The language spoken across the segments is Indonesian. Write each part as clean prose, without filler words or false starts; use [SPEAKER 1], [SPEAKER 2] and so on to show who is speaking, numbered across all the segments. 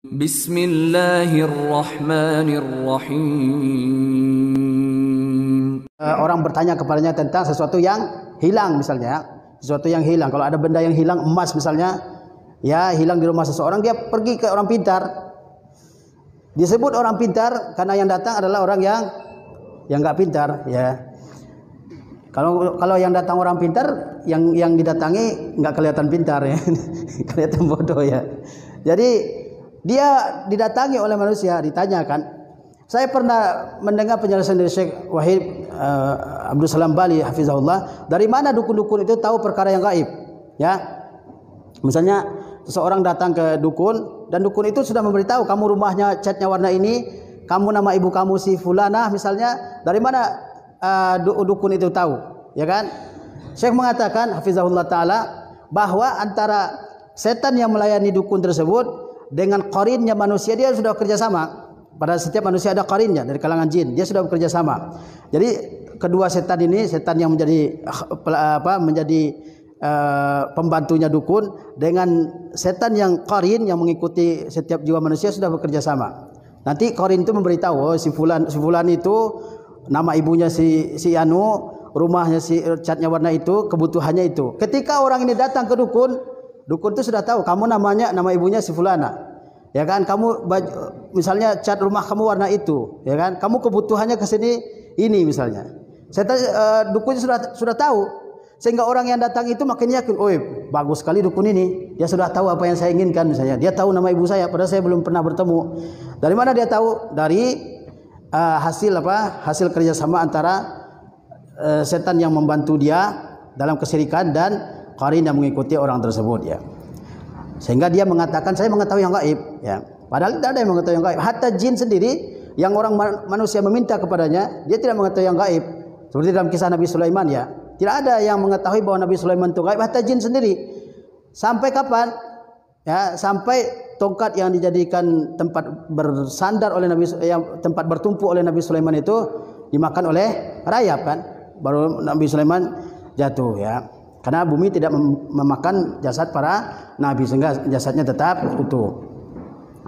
[SPEAKER 1] Bismillahirrahmanirrahim. Orang bertanya kepadanya tentang sesuatu yang hilang misalnya, sesuatu yang hilang. Kalau ada benda yang hilang, emas misalnya, ya hilang di rumah seseorang, dia pergi ke orang pintar. Disebut orang pintar karena yang datang adalah orang yang nggak pintar, ya. Kalau yang datang orang pintar, yang didatangi nggak kelihatan pintar, ya, kelihatan bodoh, ya. Jadi dia didatangi oleh manusia, ditanyakan. Saya pernah mendengar penjelasan dari Syekh Wahid Abdul Salam Bali hafizahullah, dari mana dukun-dukun itu tahu perkara yang gaib, ya. Misalnya seseorang datang ke dukun dan dukun itu sudah memberitahu, kamu rumahnya catnya warna ini, kamu nama ibu kamu si fulanah misalnya, dari mana dukun itu tahu, ya kan? Syekh mengatakan hafizahullah taala bahwa antara setan yang melayani dukun tersebut dengan qarinnya manusia, dia sudah bekerja sama. Pada setiap manusia ada qarinnya dari kalangan jin, dia sudah bekerja sama. Jadi kedua setan ini, setan yang menjadi pembantunya dukun dengan setan yang qarin yang mengikuti setiap jiwa manusia sudah bekerja sama. Nanti qarin itu memberitahu, oh, si fulan itu nama ibunya si anu, rumahnya si catnya warna itu, kebutuhannya itu. Ketika orang ini datang ke dukun itu sudah tahu, kamu nama ibunya si fulana, ya kan? Kamu misalnya cat rumah kamu warna itu, ya kan? Kamu kebutuhannya ke sini ini misalnya. Dukunnya sudah tahu, sehingga orang yang datang itu makin yakin, oh bagus sekali dukun ini, dia sudah tahu apa yang saya inginkan misalnya. Dia tahu nama ibu saya, padahal saya belum pernah bertemu. Dari mana dia tahu? Dari hasil kerjasama antara setan yang membantu dia dalam kesyirikan dan qarin yang mengikuti orang tersebut, ya. Sehingga dia mengatakan, saya mengetahui yang gaib, ya. Padahal tidak ada yang mengetahui yang gaib. Hatta jin sendiri yang orang manusia meminta kepadanya, dia tidak mengetahui yang gaib. Seperti dalam kisah Nabi Sulaiman, ya. Tidak ada yang mengetahui bahwa Nabi Sulaiman itu gaib, hatta jin sendiri. Sampai kapan? Ya, sampai tongkat yang dijadikan tempat bersandar oleh tempat bertumpu oleh Nabi Sulaiman itu dimakan oleh rayap, kan? Baru Nabi Sulaiman jatuh, ya. Karena bumi tidak memakan jasad para nabi, sehingga jasadnya tetap utuh.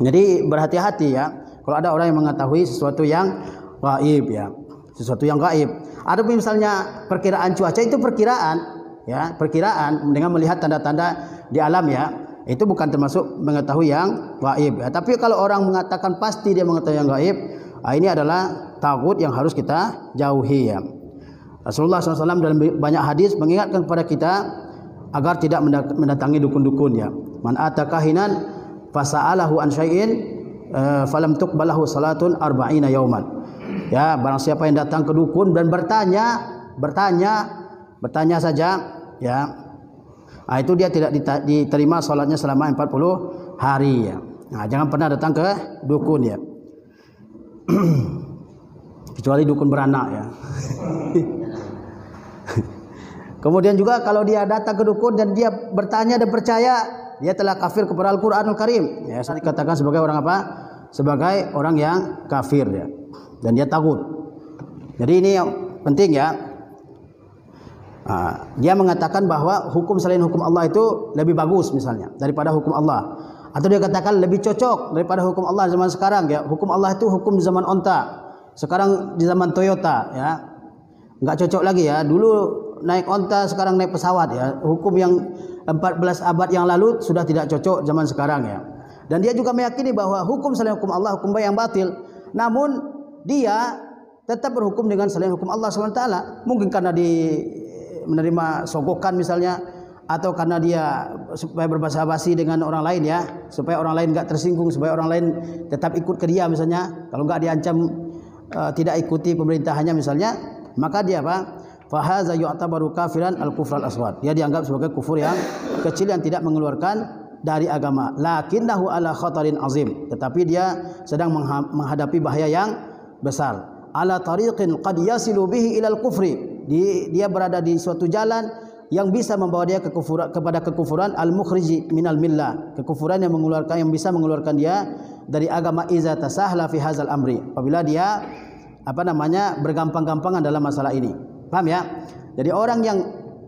[SPEAKER 1] Jadi berhati-hati, ya, kalau ada orang yang mengetahui sesuatu yang gaib, ya, sesuatu yang gaib. Ada misalnya perkiraan cuaca, itu perkiraan, ya, perkiraan dengan melihat tanda-tanda di alam, ya, itu bukan termasuk mengetahui yang gaib, ya. Tapi kalau orang mengatakan pasti dia mengetahui yang gaib, ini adalah tagut yang harus kita jauhi, ya. Rasulullah SAW dalam banyak hadis mengingatkan kepada kita agar tidak mendatangi dukun-dukun, ya. Man ata kahinan fasa'alahu an syai'in falam tuqbalahu salatun arba'ina yauman. Ya, barang siapa yang datang ke dukun dan bertanya saja, ya. Itu dia tidak diterima salatnya selama 40 hari, ya. Nah, jangan pernah datang ke dukun, ya. Kecuali dukun beranak, ya. Kemudian juga kalau dia datang ke dukun dan dia bertanya dan percaya, dia telah kafir kepada Al-Qur'anul Karim, ya. Saya dikatakan sebagai orang apa? Sebagai orang yang kafir, ya. Dan dia takut. Jadi ini yang penting, ya. Dia mengatakan bahwa hukum selain hukum Allah itu lebih bagus misalnya daripada hukum Allah, atau dia katakan lebih cocok daripada hukum Allah zaman sekarang, ya. Hukum Allah itu hukum di zaman onta, sekarang di zaman Toyota, ya. Enggak cocok lagi, ya. Dulu naik onta, sekarang naik pesawat, ya. Hukum yang 14 abad yang lalu sudah tidak cocok zaman sekarang, ya. Dan dia juga meyakini bahwa hukum selain hukum Allah hukum baik yang batil. Namun dia tetap berhukum dengan selain hukum Allah SWT. Mungkin karena menerima sogokan misalnya, atau karena dia supaya berbasa-basi dengan orang lain, ya, supaya orang lain enggak tersinggung, supaya orang lain tetap ikut ke dia misalnya. Kalau enggak diancam tidak ikuti pemerintahannya misalnya, maka dia apa? Fahaza yu'tabaru kafiran al-kufral aswad. Dia dianggap sebagai kufur yang kecil yang tidak mengeluarkan dari agama. Lakinnahu ala khatarin azim. Tetapi dia sedang menghadapi bahaya yang besar. Ala tariqin qad yasilu bihi ilal kufri. Dia berada di suatu jalan yang bisa membawa dia kepada kekufuran al-mukhriji minal millah. Kekufuran yang bisa mengeluarkan dia dari agama iza tasahla fi hadzal amri. Apabila dia bergampang-gampangan dalam masalah ini. Paham, ya? Jadi orang yang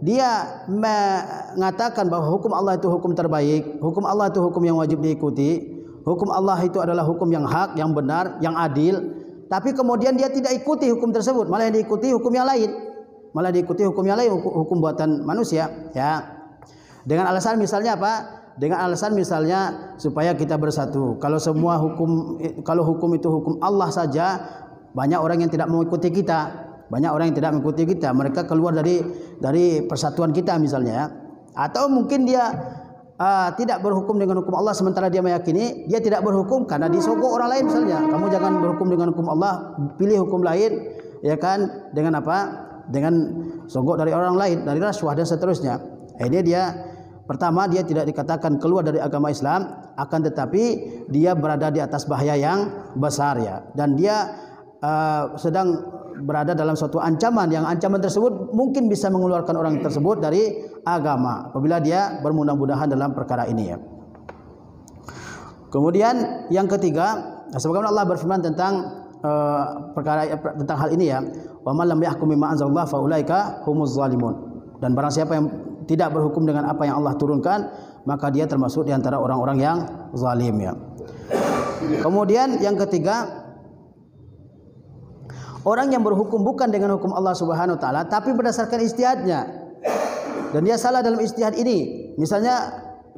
[SPEAKER 1] dia mengatakan bahwa hukum Allah itu hukum terbaik, hukum Allah itu hukum yang wajib diikuti, hukum Allah itu adalah hukum yang hak, yang benar, yang adil, tapi kemudian dia tidak ikuti hukum tersebut, malah diikuti hukum yang lain, hukum buatan manusia, ya. Dengan alasan misalnya apa? Dengan alasan misalnya supaya kita bersatu. Kalau hukum itu hukum Allah saja, banyak orang yang tidak mengikuti kita. Mereka keluar dari persatuan kita misalnya, ya. Atau mungkin dia tidak berhukum dengan hukum Allah, sementara dia meyakini dia tidak berhukum karena disogok orang lain misalnya. Kamu jangan berhukum dengan hukum Allah, pilih hukum lain, ya kan? Dengan apa? Dengan sogok dari orang lain, dari rasuah dan seterusnya. Ini dia, pertama, dia tidak dikatakan keluar dari agama Islam, akan tetapi dia berada di atas bahaya yang besar, ya. Dan dia sedang berada dalam suatu ancaman, yang ancaman tersebut mungkin bisa mengeluarkan orang tersebut dari agama apabila dia bermudah-mudahan dalam perkara ini, ya. Kemudian yang ketiga, sebagaimana Allah berfirman tentang tentang hal ini, ya, wa man lam yahkum bima anzalallahu fa ulaika humuz zalimun. Dan barang siapa yang tidak berhukum dengan apa yang Allah turunkan, maka dia termasuk di antara orang-orang yang zalim, ya. Kemudian yang ketiga, orang yang berhukum bukan dengan hukum Allah Subhanahu wa taala, tapi berdasarkan ijtihadnya, dan dia salah dalam ijtihad ini. Misalnya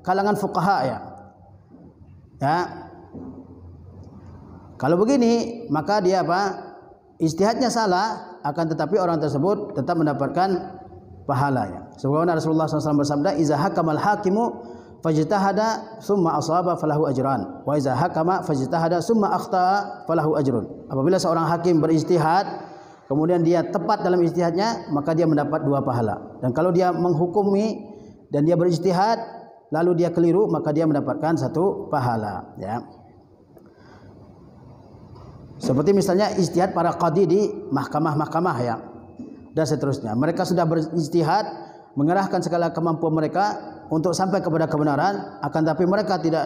[SPEAKER 1] kalangan fuqaha, ya. Kalau begini, maka dia apa? Ijtihadnya salah, akan tetapi orang tersebut tetap mendapatkan pahalanya. Sebagaimana Rasulullah SAW bersabda, "Iza hakamal hakimu fajtahada summa asaba falahu ajran, wa iza hakama fajtahada summa akhta'a falahu ajrun." Apabila seorang hakim berijtihad, kemudian dia tepat dalam ijtihadnya, maka dia mendapat 2 pahala. Dan kalau dia menghukumi dan dia berijtihad lalu dia keliru, maka dia mendapatkan 1 pahala, ya. Seperti misalnya ijtihad para qadhi di mahkamah-mahkamah, ya, dan seterusnya. Mereka sudah berijtihad, mengerahkan segala kemampuan mereka untuk sampai kepada kebenaran, akan tapi mereka tidak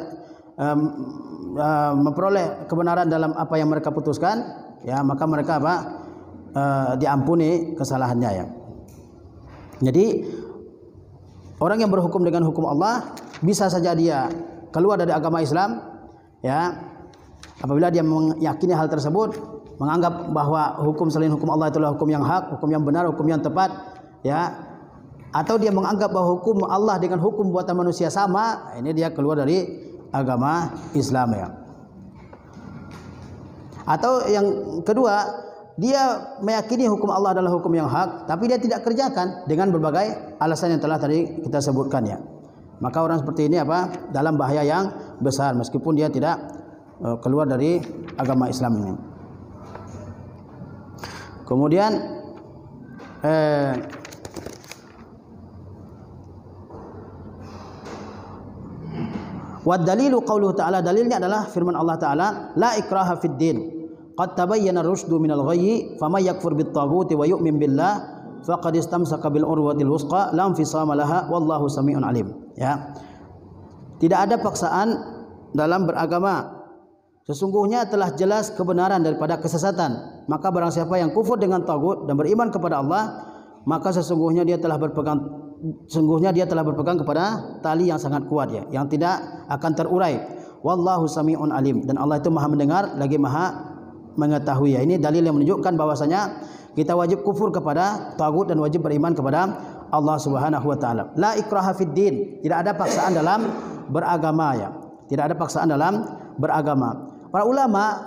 [SPEAKER 1] memperoleh kebenaran dalam apa yang mereka putuskan, ya, maka mereka diampuni kesalahannya, ya. Jadi orang yang berhukum dengan hukum Allah bisa saja dia keluar dari agama Islam, ya, apabila dia meyakini hal tersebut, menganggap bahwa hukum selain hukum Allah itulah hukum yang hak, hukum yang benar, hukum yang tepat, ya. Atau dia menganggap bahwa hukum Allah dengan hukum buatan manusia sama, ini dia keluar dari agama Islam, ya. Atau yang kedua, dia meyakini hukum Allah adalah hukum yang hak, tapi dia tidak kerjakan dengan berbagai alasan yang telah tadi kita sebutkan, ya. Maka orang seperti ini dalam bahaya yang besar, meskipun dia tidak keluar dari agama Islam ini. Kemudian wa dalilu qauluhu ta'ala, dalilnya adalah firman Allah Ta'ala, la ikraha fid din qad tabayyana ar-rusydu minal ghayyi faman yakfur bit taghuti wa yu'min billah faqad istamsaka bil urwatil wusqa la infisama laha wallahu samiun alim, ya. Tidak ada paksaan dalam beragama, sesungguhnya telah jelas kebenaran daripada kesesatan. Maka barang siapa yang kufur dengan tagut dan beriman kepada Allah, maka sesungguhnya dia telah berpegang kepada tali yang sangat kuat, ya, yang tidak akan terurai. Wallahu samiun alim, dan Allah itu Maha mendengar lagi Maha mengetahui, ya. Ini dalil yang menunjukkan bahwasanya kita wajib kufur kepada tagut dan wajib beriman kepada Allah Subhanahu wa taala. La ikraha fid din, tidak ada paksaan dalam beragama, ya. Tidak ada paksaan dalam beragama. Para ulama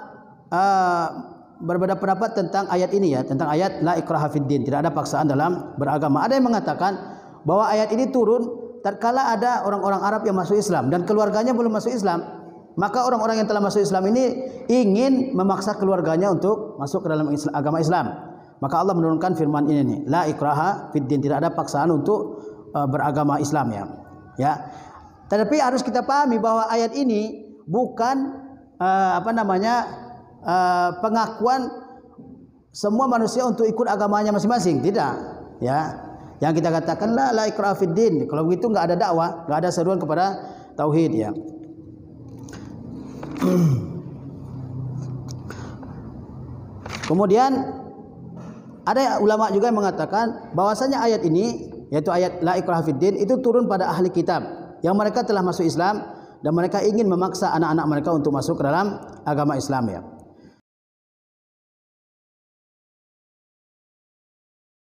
[SPEAKER 1] berbeda pendapat tentang ayat ini, ya, tentang ayat la ikraha fid din, tidak ada paksaan dalam beragama. Ada yang mengatakan bahwa ayat ini turun tatkala ada orang-orang Arab yang masuk Islam dan keluarganya belum masuk Islam. Maka orang-orang yang telah masuk Islam ini ingin memaksa keluarganya untuk masuk ke dalam agama Islam. Maka Allah menurunkan firman ini nih, la ikraha fid din, tidak ada paksaan untuk beragama Islam, ya. Ya. Tetapi harus kita pahami bahwa ayat ini bukan pengakuan semua manusia untuk ikut agamanya masing-masing, tidak, ya. Yang kita katakan la ikraha fid din, kalau begitu enggak ada dakwah, enggak ada seruan kepada tauhid, ya. Kemudian ada ulama juga yang mengatakan bahwasanya ayat ini, yaitu ayat la ikraha fid din, itu turun pada ahli kitab yang mereka telah masuk Islam dan mereka ingin memaksa anak-anak mereka untuk masuk ke dalam agama Islam ya.